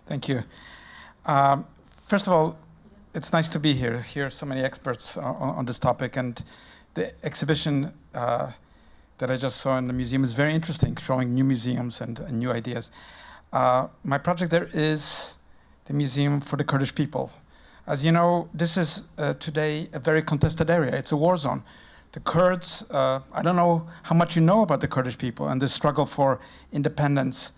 Thank you. First of all, it's nice to be here. Hear so many experts on this topic, and the exhibition that I just saw in the museum is very interesting, showing new museums and new ideas. My project there is the Museum for the Kurdish People. As you know, this is today a very contested area. It's a war zone. The Kurds, I don't know how much you know about the Kurdish people and the struggle for independence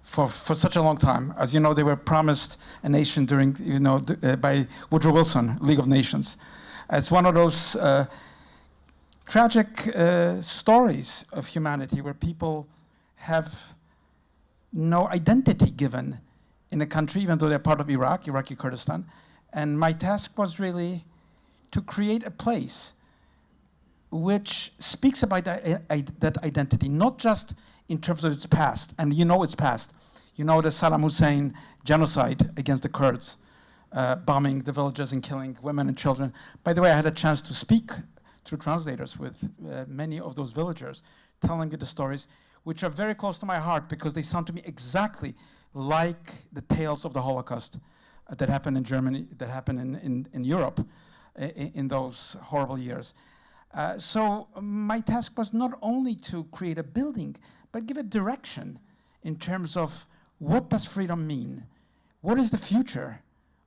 for such a long time. As you know, they were promised a nation during, by Woodrow Wilson, League of Nations. It's one of those tragic stories of humanity where people have no identity given in a country, even though they're part of Iraqi Kurdistan. And my task was really to create a place which speaks about that identity, not just in terms of its past. And you know its past. You know the Saddam Hussein genocide against the Kurds, bombing the villages and killing women and children. By the way, I had a chance to speak through translators with many of those villagers, telling you the stories, which are very close to my heart because they sound to me exactly like the tales of the Holocaust that happened in Germany, that happened in Europe in those horrible years. So my task was not only to create a building, but give a direction in terms of what does freedom mean? What is the future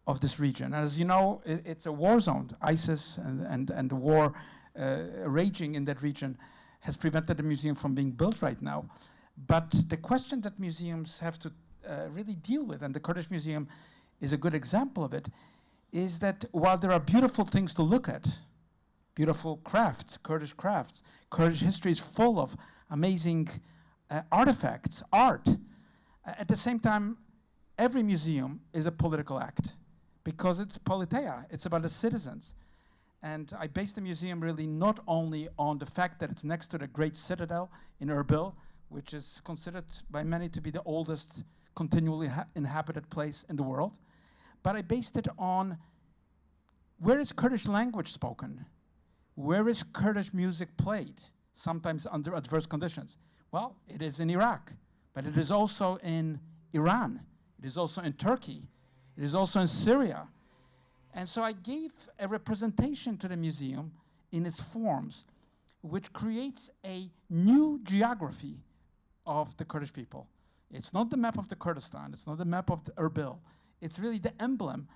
of this region? And as you know, it's a war zone. ISIS and the war raging in that region has prevented the museum from being built right now. But the question that museums have to really deal with, and the Kurdish Museum is a good example of it, is that while there are beautiful things to look at, beautiful crafts, Kurdish history is full of amazing artifacts, art. At the same time, every museum is a political act because it's politeia, it's about the citizens. And I based the museum really not only on the fact that it's next to the great citadel in Erbil, which is considered by many to be the oldest continually inhabited place in the world, but I based it on where is Kurdish language spoken? Where is Kurdish music played, sometimes under adverse conditions? Well, it is in Iraq, but it is also in Iran. It is also in Turkey. It is also in Syria. And so I gave a representation to the museum in its forms, which creates a new geography of the Kurdish people. It's not the map of the Kurdistan. It's not the map of the Erbil. It's really the emblem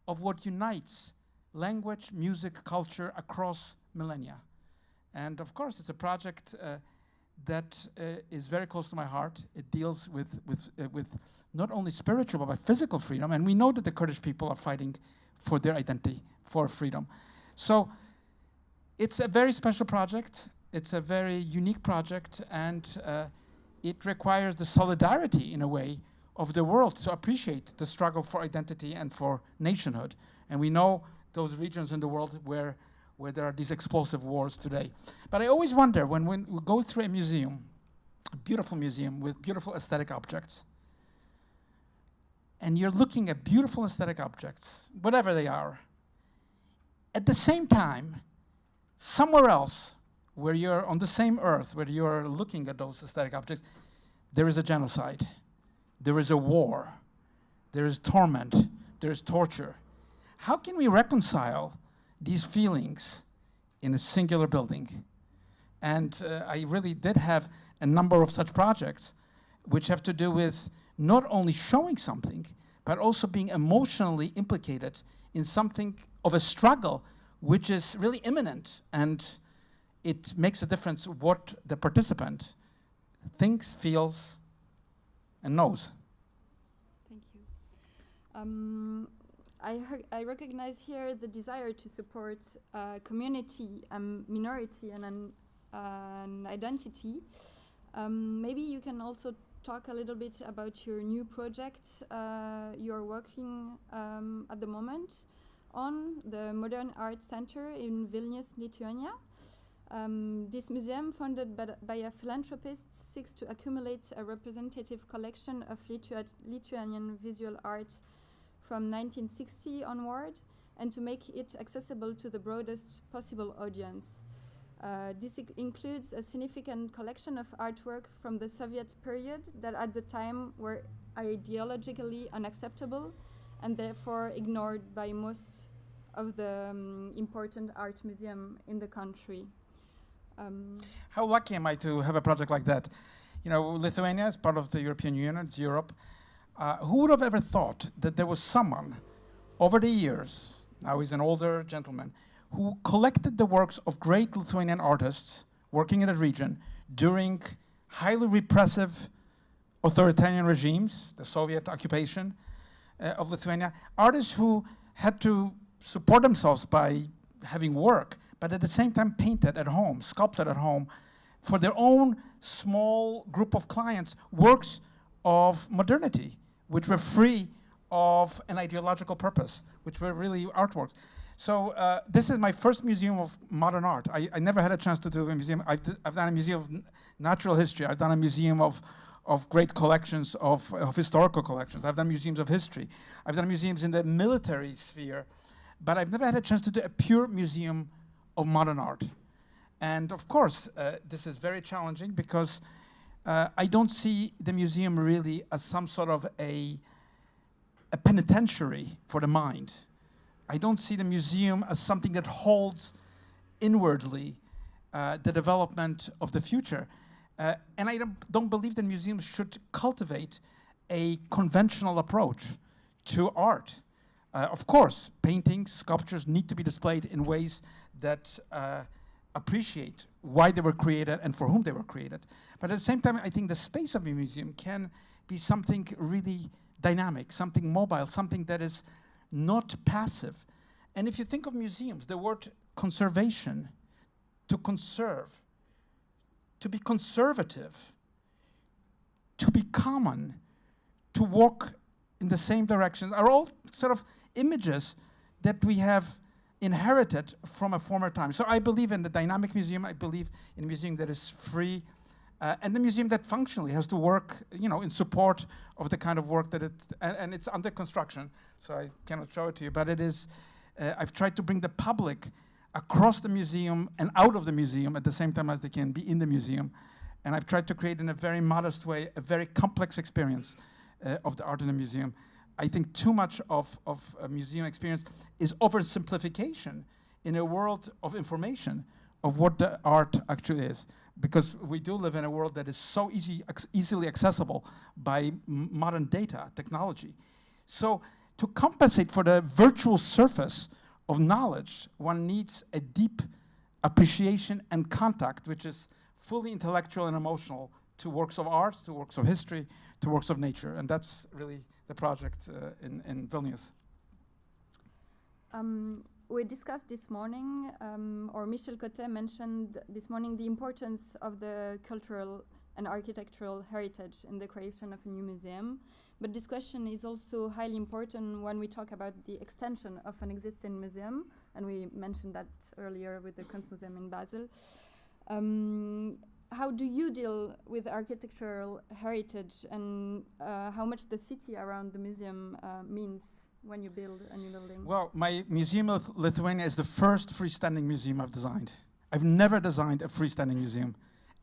of what unites language, music, culture across millennia. And of course, it's a project that is very close to my heart. It deals with not only spiritual, but physical freedom. And we know that the Kurdish people are fighting for their identity, for freedom. So it's a very special project. It's a very unique project. And it requires the solidarity, in a way, of the world to appreciate the struggle for identity and for nationhood. And we know those regions in the world where there are these explosive wars today. But I always wonder, when we go through a museum, a beautiful museum with beautiful aesthetic objects, and you're looking at beautiful aesthetic objects, whatever they are, at the same time, somewhere else, where you're on the same earth, where you're looking at those aesthetic objects, there is a genocide, there is a war, there is torment, there is torture. How can we reconcile these feelings in a singular building? And I really did have a number of such projects which have to do with not only showing something, but also being emotionally implicated in something of a struggle which is really imminent, and it makes a difference what the participant thinks, feels, and knows. Thank you. I recognize here the desire to support community, minority, and an identity. Maybe you can also talk a little bit about your new project you're working at the moment on, the Modern Art Center in Vilnius, Lithuania. This museum, founded by a philanthropist, seeks to accumulate a representative collection of Lithuanian visual art from 1960 onward, and to make it accessible to the broadest possible audience. This includes a significant collection of artwork from the Soviet period that at the time were ideologically unacceptable and therefore ignored by most of the important art museums in the country. How lucky am I to have a project like that? You know, Lithuania is part of the European Union, it's Europe. Who would have ever thought that there was someone over the years, now he's an older gentleman, who collected the works of great Lithuanian artists working in the region during highly repressive authoritarian regimes, the Soviet occupation of Lithuania, artists who had to support themselves by having work, but at the same time painted at home, sculpted at home, for their own small group of clients, works of modernity, which were free of an ideological purpose, which were really artworks. So this is my first museum of modern art. I never had a chance to do a museum. I've done a museum of natural history. I've done a museum of great collections, of historical collections. I've done museums of history. I've done museums in the military sphere, but I've never had a chance to do a pure museum of modern art. And of course, this is very challenging because I don't see the museum really as some sort of a penitentiary for the mind. I don't see the museum as something that holds inwardly the development of the future. And I don't believe that museums should cultivate a conventional approach to art. Of course, paintings, sculptures need to be displayed in ways that appreciate why they were created and for whom they were created. But at the same time, I think the space of a museum can be something really dynamic, something mobile, something that is not passive. And if you think of museums, the word conservation, to conserve, to be conservative, to be common, to walk in the same direction, are all sort of images that we have inherited from a former time. So I believe in the dynamic museum. I believe in a museum that is free, and the museum that functionally has to work, you know, in support of the kind of work that and it's under construction, so I cannot show it to you, but it is, I've tried to bring the public across the museum and out of the museum at the same time as they can be in the museum. And I've tried to create in a very modest way, a very complex experience of the art in the museum. I think too much of a museum experience is oversimplification in a world of information of what the art actually is. Because we do live in a world that is so easily accessible by modern data, technology. So to compensate for the virtual surface of knowledge, one needs a deep appreciation and contact, which is fully intellectual and emotional, to works of art, to works of history, to works of nature. And that's really the project in Vilnius. We discussed this morning, or Michel Cotet mentioned this morning, the importance of the cultural and architectural heritage in the creation of a new museum. But this question is also highly important when we talk about the extension of an existing museum, and we mentioned that earlier with the Kunstmuseum in Basel. How do you deal with architectural heritage, and how much the city around the museum means when you build a new building? Well, my Museum of Lithuania is the first freestanding museum I've designed. I've never designed a freestanding museum.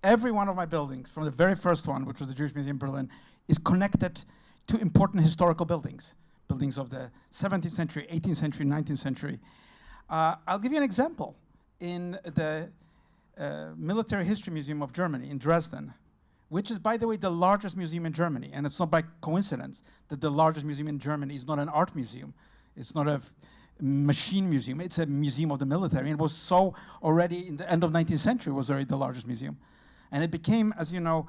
Every one of my buildings, from the very first one, which was the Jewish Museum in Berlin, is connected to important historical buildings. Buildings of the 17th century, 18th century, 19th century. I'll give you an example. In the Military History Museum of Germany in Dresden, which is, by the way, the largest museum in Germany. And it's not by coincidence that the largest museum in Germany is not an art museum. It's not a machine museum. It's a museum of the military. And it was so already in the end of 19th century was already the largest museum. And it became, as you know,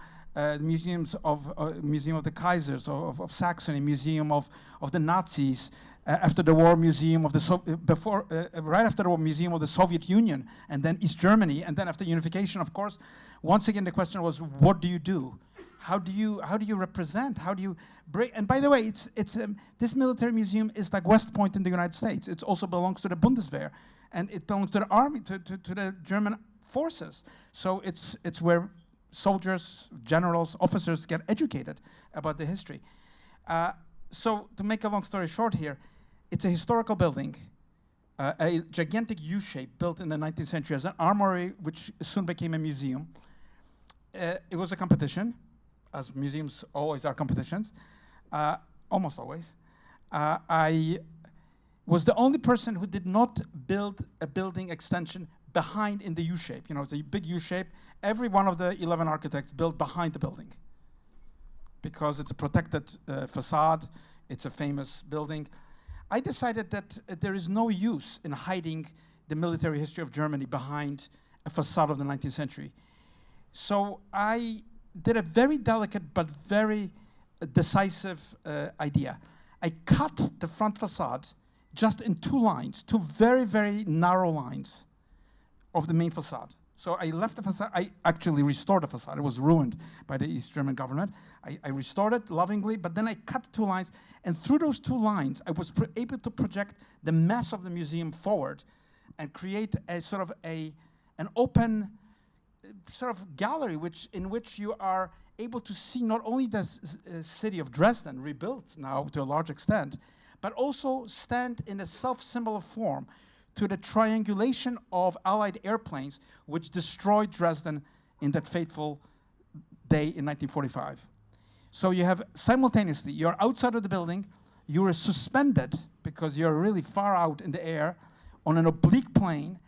Museum of the Kaisers of Saxony, Museum of the Nazis, after the war, Museum of the right after the war, Museum of the Soviet Union, and then East Germany, and then after unification, of course. Once again, the question was, what do you do? How do you represent? How do you break? And by the way, this military museum is like West Point in the United States. It also belongs to the Bundeswehr, and it belongs to the army, to the German forces. So it's where soldiers, generals, officers get educated about the history. So to make a long story short here, it's a historical building, a gigantic U-shape built in the 19th century as an armory, which soon became a museum. It was a competition, as museums always are competitions. almost always. I was the only person who did not build a building extension behind in the U shape. You know, it's a big U shape. Every one of the 11 architects built behind the building because it's a protected facade. It's a famous building. I decided that there is no use in hiding the military history of Germany behind a facade of the 19th century. So I did a very delicate but very decisive idea. I cut the front facade just in 2 lines, 2 very, very narrow lines of the main facade. So I left the facade. I actually restored the facade. It was ruined by the East German government. I restored it lovingly, but then I cut 2 lines, and through those 2 lines, I was able to project the mass of the museum forward and create a sort of an open sort of gallery in which you are able to see not only the city of Dresden rebuilt now to a large extent, but also stand in a self-similar form to the triangulation of Allied airplanes which destroyed Dresden in that fateful day in 1945. So you have simultaneously, you're outside of the building, you're suspended because you're really far out in the air on an oblique plane.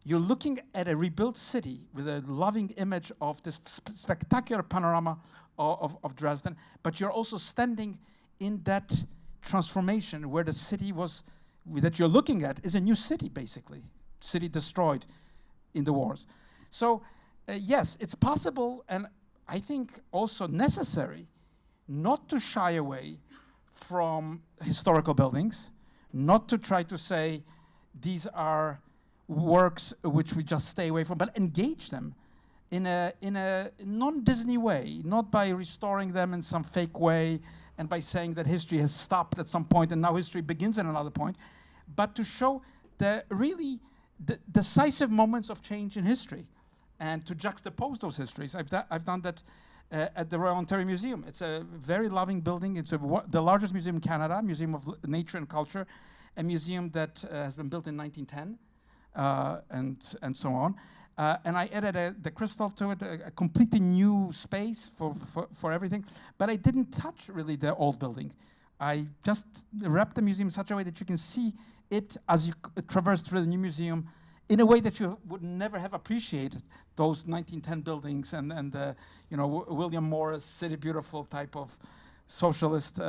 You're looking at a rebuilt city with a loving image of this spectacular panorama of Dresden, but you're also standing in that transformation where the city was, that you're looking at is a new city, basically. City destroyed in the wars. So yes, it's possible, and I think also necessary, not to shy away from historical buildings, not to try to say these are works which we just stay away from, but engage them in a non-Disney way, not by restoring them in some fake way and by saying that history has stopped at some point and now history begins at another point, but to show the really decisive moments of change in history and to juxtapose those histories. I've done that at the Royal Ontario Museum. It's a very loving building. It's the largest museum in Canada, Museum of Nature and Culture, a museum that has been built in 1910 and so on. And I added the crystal to it, a completely new space for everything. But I didn't touch really the old building. I just wrapped the museum in such a way that you can see it as you traverse through the new museum in a way that you would never have appreciated those 1910 buildings and you know, William Morris, City Beautiful type of socialist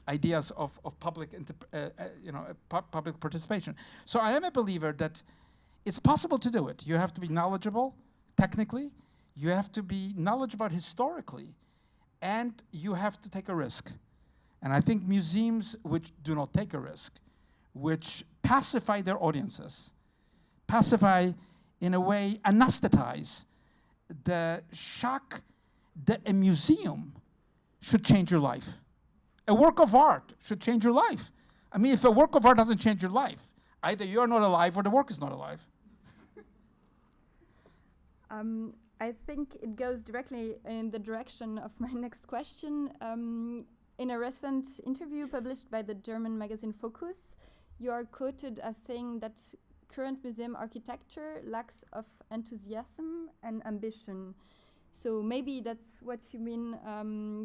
ideas of public you know, public participation. So I am a believer that it's possible to do it. You have to be knowledgeable technically, you have to be knowledgeable historically, and you have to take a risk. And I think museums which do not take a risk, which pacify their audiences, pacify, in a way, anesthetize the shock that a museum should change your life. A work of art should change your life. I mean, if a work of art doesn't change your life, either you're not alive or the work is not alive. I think it goes directly in the direction of my next question. In a recent interview published by the German magazine Focus, you are quoted as saying that current museum architecture lacks of enthusiasm and ambition. So maybe that's what you mean.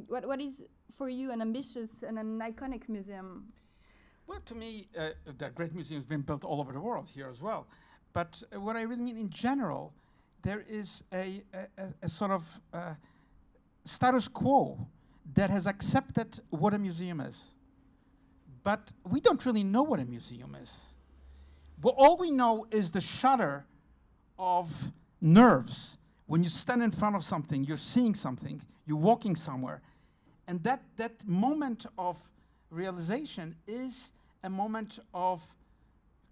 What is for you an ambitious and an iconic museum? Well, to me, there are great museums being built all over the world, here as well. But what I really mean in general, there is a sort of status quo that has accepted what a museum is. But we don't really know what a museum is. But all we know is the shudder of nerves. When you stand in front of something, you're seeing something, you're walking somewhere. And that moment of realization is a moment of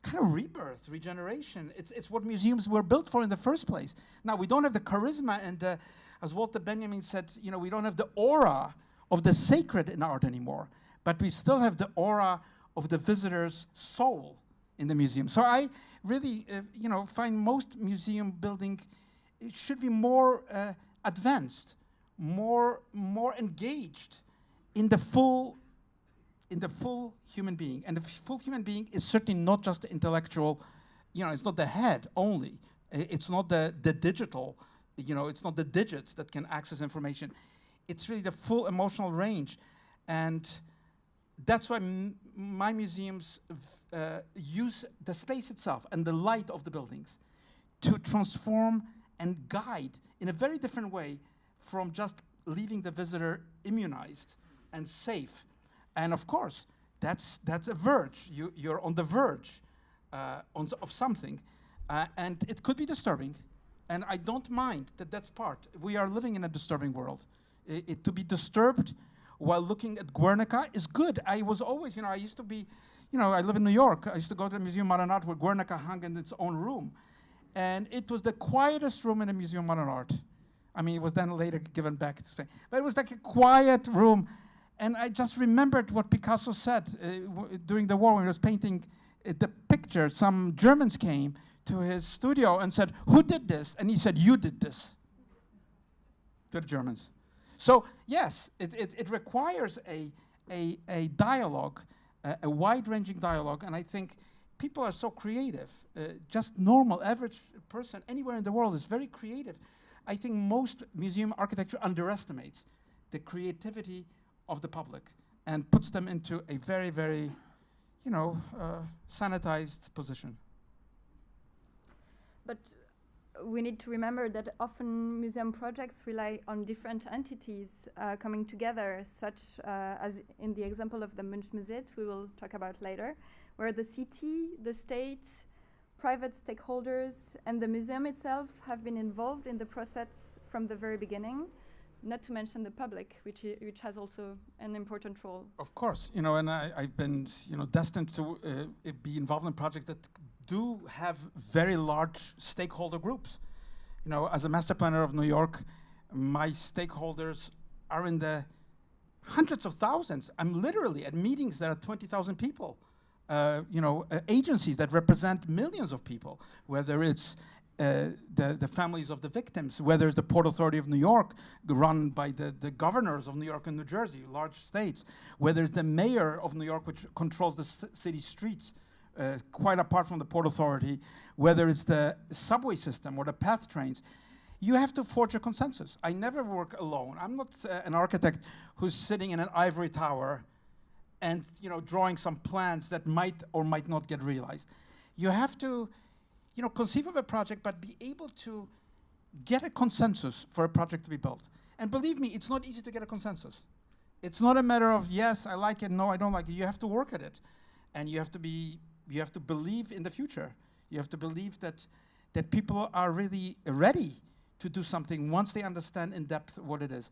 kind of rebirth, regeneration. It's what museums were built for in the first place. Now, we don't have the charisma and, as Walter Benjamin said, you know, we don't have the aura of the sacred in art anymore, but we still have the aura of the visitor's soul in the museum. So I really, you know, find most museum building, it should be more advanced, more engaged in the full human being. And the full human being is certainly not just the intellectual, you know, it's not the head only. It's not the digital, you know, it's not the digits that can access information. It's really the full emotional range. And that's why my museums use the space itself and the light of the buildings to transform and guide in a very different way from just leaving the visitor immunized and safe. And of course, that's a verge. You're on the verge of something. And it could be disturbing. And I don't mind that that's part. We are living in a disturbing world. To be disturbed while looking at Guernica is good. I was always, I used to be, I live in New York. I used to go to the Museum of Modern Art where Guernica hung in its own room. And it was the quietest room in the Museum of Modern Art. I mean, it was then later given back its fame. But it was like a quiet room. And I just remembered what Picasso said during the war when he was painting the picture. Some Germans came to his studio and said, "Who did this?" And he said, "You did this," to the Germans. So yes, it requires a dialogue, a wide-ranging dialogue, and I think people are so creative. Just normal, average person anywhere in the world is very creative. I think most museum architecture underestimates the creativity of the public and puts them into a very, very, sanitized position. But we need to remember that often museum projects rely on different entities coming together, such as in the example of the Musée we will talk about later, where the city, the state, private stakeholders, and the museum itself have been involved in the process from the very beginning, not to mention the public, which has also an important role. Of course, and I've been, destined to be involved in projects that do have very large stakeholder groups. As a master planner of New York, my stakeholders are in the hundreds of thousands. I'm literally at meetings that are 20,000 people. Agencies that represent millions of people, whether it's the families of the victims, whether it's the Port Authority of New York, run by the governors of New York and New Jersey, large states, whether it's the mayor of New York, which controls the city streets, quite apart from the Port Authority, whether it's the subway system or the PATH trains. You have to forge a consensus. I never work alone. I'm not an architect who's sitting in an ivory tower and drawing some plans that might or might not get realized. You have to conceive of a project, but be able to get a consensus for a project to be built. And believe me, it's not easy to get a consensus. It's not a matter of, yes, I like it, no, I don't like it. You have to work at it. And you have to believe in the future. You have to believe that people are really ready to do something once they understand in depth what it is.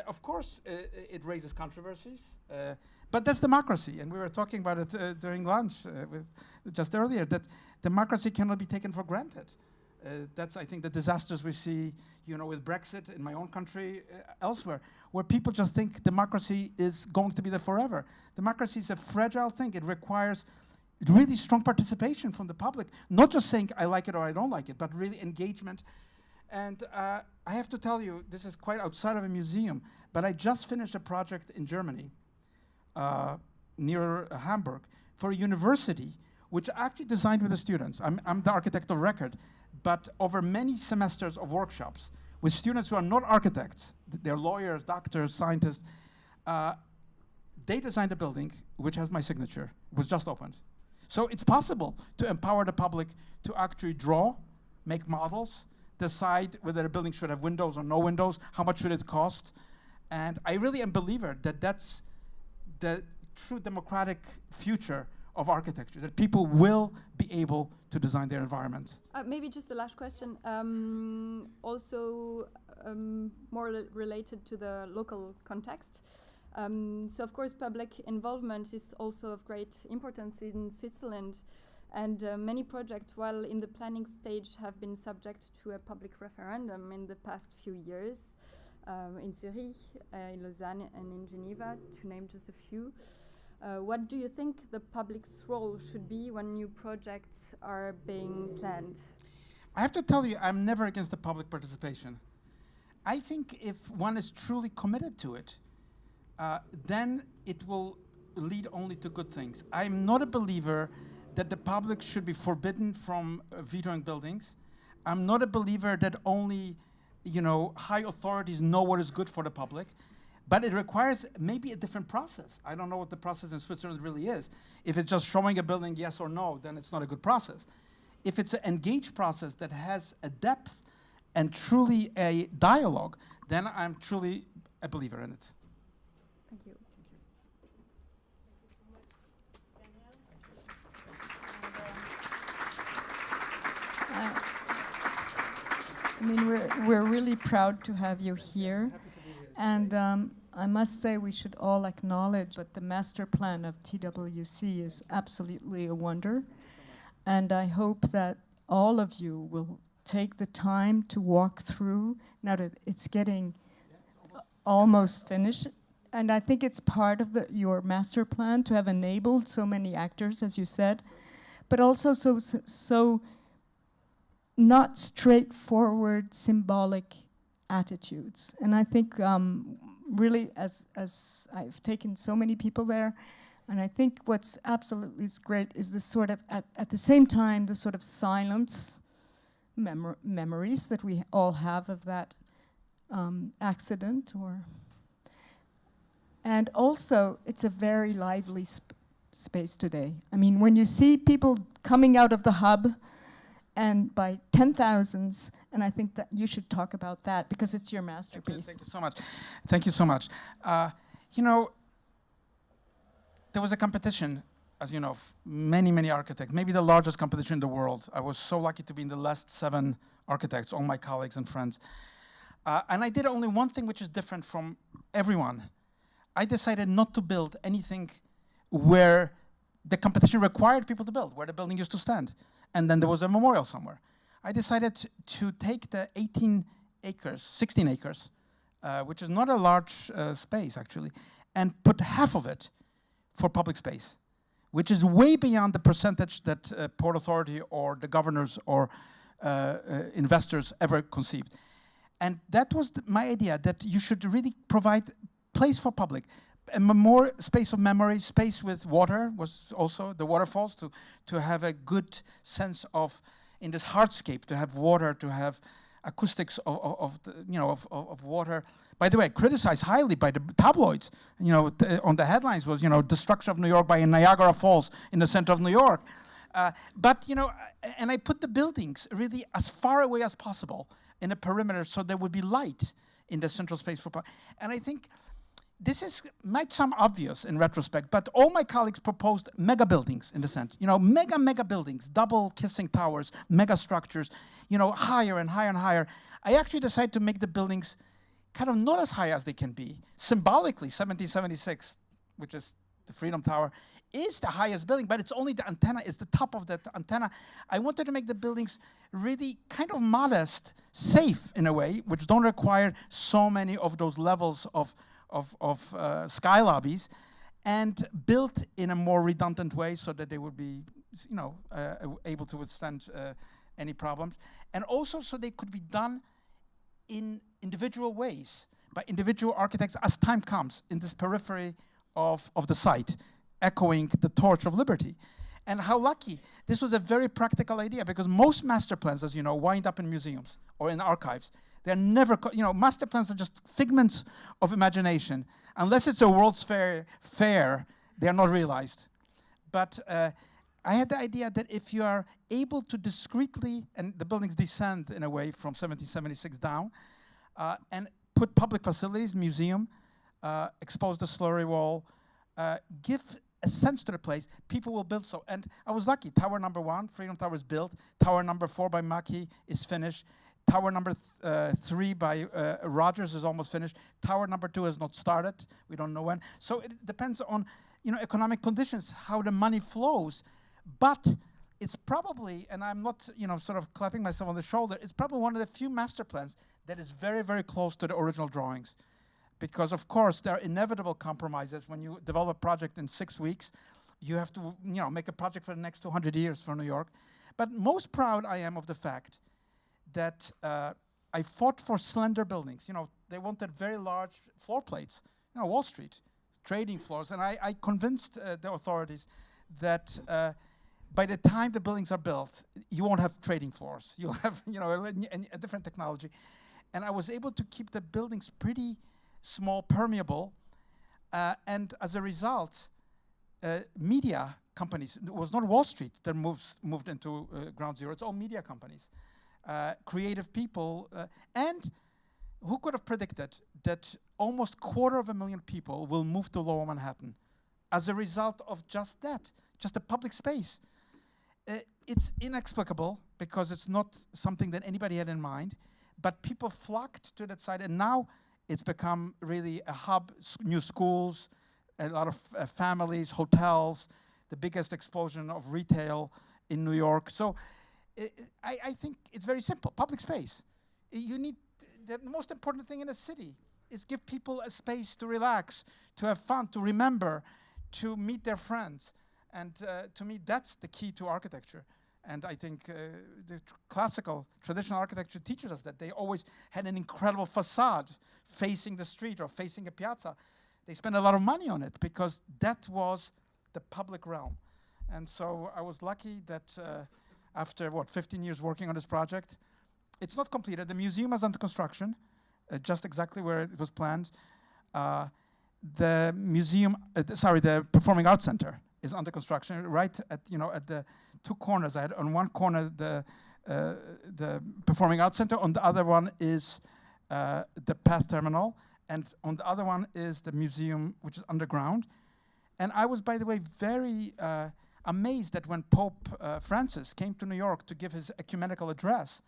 Of course, it raises controversies, but that's democracy. And we were talking about it during lunch just earlier, that democracy cannot be taken for granted. That's, I think, the disasters we see, with Brexit in my own country, elsewhere, where people just think democracy is going to be there forever. Democracy is a fragile thing. It requires really strong participation from the public, not just saying I like it or I don't like it, but really engagement. And I have to tell you, this is quite outside of a museum, but I just finished a project in Germany, near Hamburg, for a university, which I actually designed with the students. I'm the architect of record, but over many semesters of workshops with students who are not architects, they're lawyers, doctors, scientists, they designed a building which has my signature. It was just opened. So it's possible to empower the public to actually draw, make models, decide whether a building should have windows or no windows, how much should it cost. And I really am a believer that that's the true democratic future of architecture, that people will be able to design their environment. Maybe just a last question, also more related to the local context. So of course public involvement is also of great importance in Switzerland, and many projects, while in the planning stage, have been subject to a public referendum in the past few years, in Zurich, in Lausanne and in Geneva, to name just a few. What do you think the public's role should be when new projects are being planned? I have to tell you, I'm never against the public participation. I think if one is truly committed to it, then it will lead only to good things. I'm not a believer that the public should be forbidden from vetoing buildings. I'm not a believer that only, high authorities know what is good for the public. But it requires maybe a different process. I don't know what the process in Switzerland really is. If it's just showing a building yes or no, then it's not a good process. If it's an engaged process that has a depth and truly a dialogue, then I'm truly a believer in it. Thank you. I mean, we're really proud to have you here. And I must say we should all acknowledge that the master plan of TWC is absolutely a wonder. And I hope that all of you will take the time to walk through, now that it's getting almost finished. And I think it's part of your master plan to have enabled so many actors, as you said, but also so not straightforward symbolic attitudes. And I think really, as I've taken so many people there, and I think what's absolutely great is the sort of, at the same time, the sort of silence memories that we all have of that accident. And also, it's a very lively space today. I mean, when you see people coming out of the hub, and by 10,000s, and I think that you should talk about that because it's your masterpiece. Thank you so much. Thank you so much. You know, there was a competition, as you know, many, many architects, maybe the largest competition in the world. I was so lucky to be in the last 7 architects, all my colleagues and friends. And I did only one thing which is different from everyone. I decided not to build anything where the competition required people to build, where the building used to stand. And then there was a memorial somewhere. I decided to take the 16 acres, which is not a large space actually, and put half of it for public space, which is way beyond the percentage that Port Authority or the governors or investors ever conceived. And that was my idea, that you should really provide place for public. A more space of memory, space with water was also the waterfalls, to have a good sense of, in this hardscape, to have water, to have acoustics of water. By the way, criticized highly by the tabloids. You know, on the headlines was, you know, destruction of New York by Niagara Falls in the center of New York. But, you know, and I put the buildings really as far away as possible in a perimeter so there would be light in the central space for. And I think this might sound obvious in retrospect, but all my colleagues proposed mega buildings in the sense, you know, mega buildings, double kissing towers, mega structures, you know, higher and higher and higher. I actually decided to make the buildings kind of not as high as they can be. Symbolically, 1776, which is the Freedom Tower, is the highest building, but it's only the antenna, is the top of the antenna. I wanted to make the buildings really kind of modest, safe in a way, which don't require so many of those levels of sky lobbies, and built in a more redundant way so that they would be, you know, able to withstand any problems, and also so they could be done in individual ways by individual architects as time comes in this periphery of the site, echoing the torch of liberty. And how lucky. This was a very practical idea, because most master plans, as you know, wind up in museums or in archives. They're never, you know, master plans are just figments of imagination. Unless it's a World's Fair, they're not realized. But I had the idea that if you are able to discreetly, and the buildings descend in a way from 1776 down, and put public facilities, museum, expose the slurry wall, give a sense to the place, people will build so. And I was lucky, tower number 1, Freedom Tower is built, tower number 4 by Maki is finished, tower number 3 by Rogers is almost finished, tower number 2 has not started, we don't know when. So it depends on, you know, economic conditions, how the money flows. But it's probably, and I'm not, you know, sort of clapping myself on the shoulder, it's probably one of the few master plans that is very, very close to the original drawings. Because of course there are inevitable compromises. When you develop a project in 6 weeks, you have to, you know, make a project for the next 200 years for New York. But most proud I am of the fact that I fought for slender buildings. You know, they wanted very large floor plates. You know, Wall Street, trading floors. And I convinced the authorities that by the time the buildings are built, you won't have trading floors. You'll have, you know, a different technology. And I was able to keep the buildings pretty small, permeable, and as a result, media companies, it was not Wall Street that moved into ground zero, it's all media companies, creative people, and who could have predicted that almost 250,000 people will move to Lower Manhattan as a result of just that, just a public space. It's inexplicable because it's not something that anybody had in mind, but people flocked to that side, and now it's become really a hub, new schools, a lot of families, hotels, the biggest explosion of retail in New York. So I think it's very simple, public space. You need, the most important thing in a city is give people a space to relax, to have fun, to remember, to meet their friends. And to me, that's the key to architecture. And I think the classical, traditional architecture teaches us that they always had an incredible facade facing the street or facing a piazza. They spent a lot of money on it because that was the public realm. And so I was lucky that after, 15 years working on this project, it's not completed. The museum is under construction, just exactly where it was planned. The museum, the Performing Arts Center is under construction, right at the two corners. I had on one corner the Performing Arts Center, on the other one is the PATH terminal, and on the other one is the museum, which is underground. And I was, by the way, very amazed that when Pope Francis came to New York to give his ecumenical address,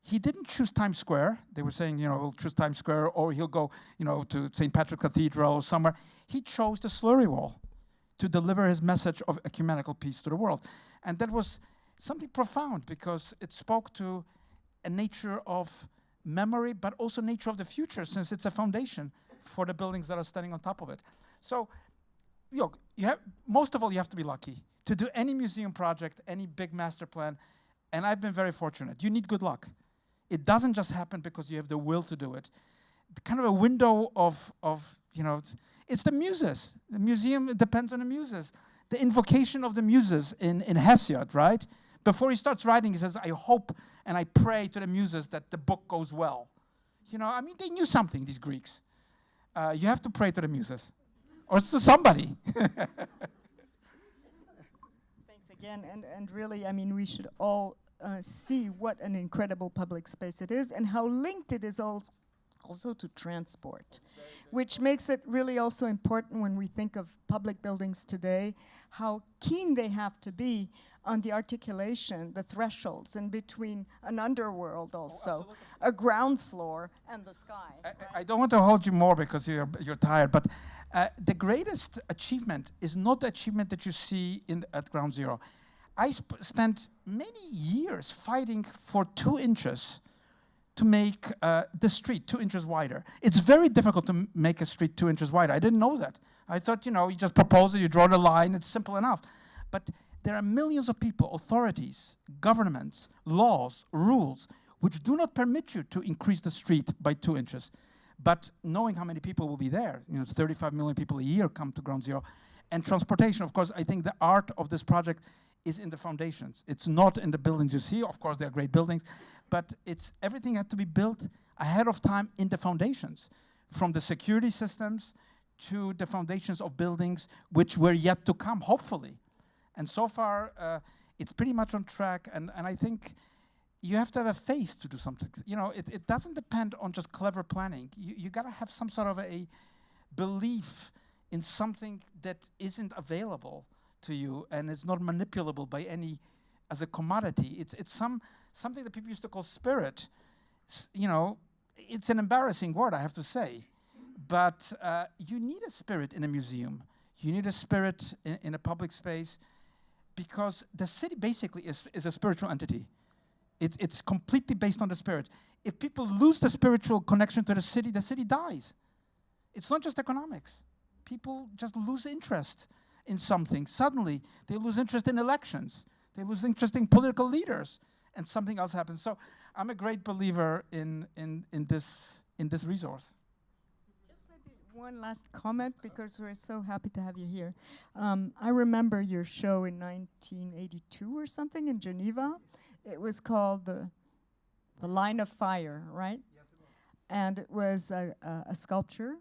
he didn't choose Times Square. They were saying, we'll choose Times Square, or he'll go, to St. Patrick's Cathedral or somewhere. He chose the Slurry Wall to deliver his message of ecumenical peace to the world. And that was something profound because it spoke to a nature of memory, but also nature of the future, since it's a foundation for the buildings that are standing on top of it. So, most of all, you have to be lucky to do any museum project, any big master plan. And I've been very fortunate. You need good luck. It doesn't just happen because you have the will to do it. Kind of a window of it's the muses. The museum depends on the muses. The invocation of the muses in Hesiod, right? Before he starts writing, he says, I hope and I pray to the muses that the book goes well. They knew something, these Greeks. You have to pray to the muses. Or to somebody. Thanks again. And really, we should all see what an incredible public space it is and how linked it is also to transport, which makes it really also important when we think of public buildings today, how keen they have to be on the articulation, the thresholds in between an underworld also, a ground floor and the sky. I don't want to hold you more because you're tired, but the greatest achievement is not the achievement that you see at ground zero. I spent many years fighting for 2 inches to make the street 2 inches wider. It's very difficult to make a street 2 inches wider. I didn't know that. I thought, you just propose it, you draw the line, it's simple enough. But there are millions of people, authorities, governments, laws, rules, which do not permit you to increase the street by 2 inches. But knowing how many people will be there, 35 million people a year come to ground zero. And transportation, of course, I think the art of this project is in the foundations. It's not in the buildings you see. Of course, they're great buildings, but everything had to be built ahead of time in the foundations, from the security systems to the foundations of buildings which were yet to come, hopefully. And so far, it's pretty much on track, and I think you have to have a faith to do something. It doesn't depend on just clever planning. You gotta have some sort of a belief in something that isn't available to you and is not manipulable by any as a commodity. It's something that people used to call spirit. It's an embarrassing word, I have to say, but you need a spirit in a museum. You need a spirit in a public space, because the city basically is a spiritual entity. It's completely based on the spirit. If people lose the spiritual connection to the city dies. It's not just economics. People just lose interest in something. Suddenly, they lose interest in elections. They lose interest in political leaders, and something else happens. So I'm a great believer in this resource. Just maybe one last comment, because we're so happy to have you here. I remember your show in 1982 or something in Geneva. It was called the Line of Fire, right? And it was a sculpture,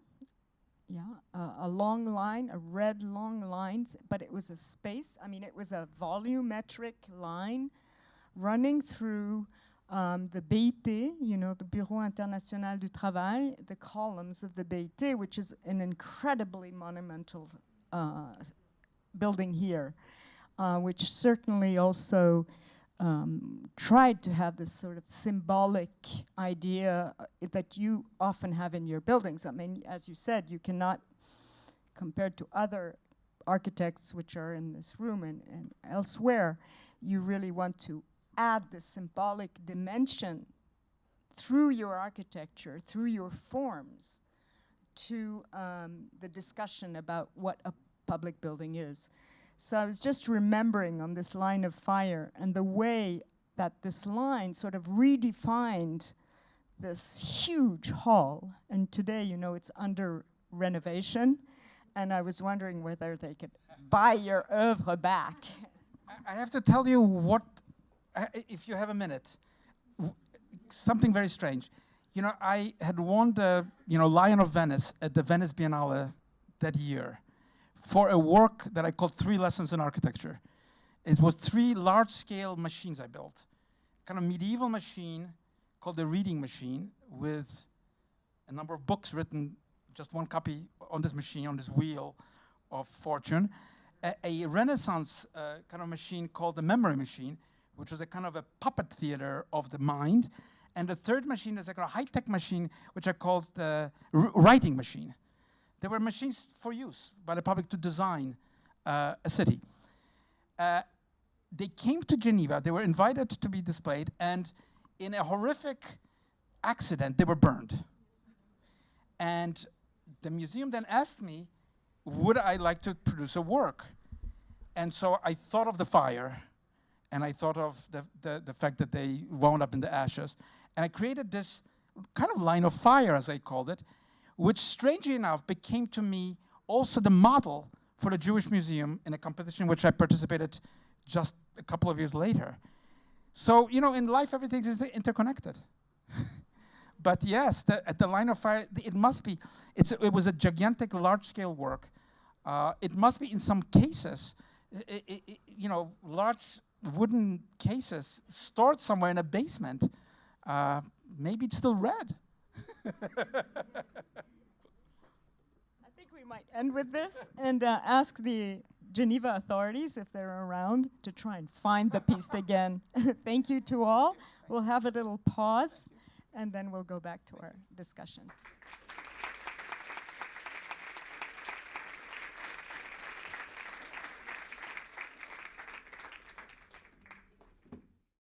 a long line, a red long line, but it was a space. I mean, it was a volumetric line running through the BIT, you know, the Bureau International du Travail, the columns of the BIT, which is an incredibly monumental building here, which certainly also tried to have this sort of symbolic idea that you often have in your buildings. I mean, as you said, you cannot, compared to other architects which are in this room and elsewhere, you really want to add the symbolic dimension through your architecture, through your forms, to the discussion about what a public building is. So I was just remembering on this line of fire and the way that this line sort of redefined this huge hall. And today, you know, it's under renovation. And I was wondering whether they could buy your oeuvre back. I have to tell you what, if you have a minute, something very strange. You know, I had won the, Lion of Venice at the Venice Biennale that year for a work that I called 3 Lessons in Architecture. It was 3 large-scale machines I built. Kind of medieval machine called the reading machine with a number of books written, just one copy on this machine, on this wheel of fortune. A Renaissance kind of machine called the memory machine, which was a kind of a puppet theater of the mind. And the third machine is a kind of high-tech machine, which I called the writing machine. They were machines for use by the public to design a city. They came to Geneva, they were invited to be displayed, and in a horrific accident, they were burned. And the museum then asked me, would I like to produce a work? And so I thought of the fire, and I thought of the fact that they wound up in the ashes, and I created this kind of line of fire, as I called it, which strangely enough became to me also the model for the Jewish Museum in a competition in which I participated just a couple of years later. So, in life everything is interconnected. But yes, at the line of fire, it must be, it was a gigantic large-scale work. It must be in some cases, large wooden cases stored somewhere in a basement. Maybe it's still red. I think we might end with this and ask the Geneva authorities, if they're around, to try and find the piece again. Thank you to all. We'll have a little pause, and then we'll go back to our discussion.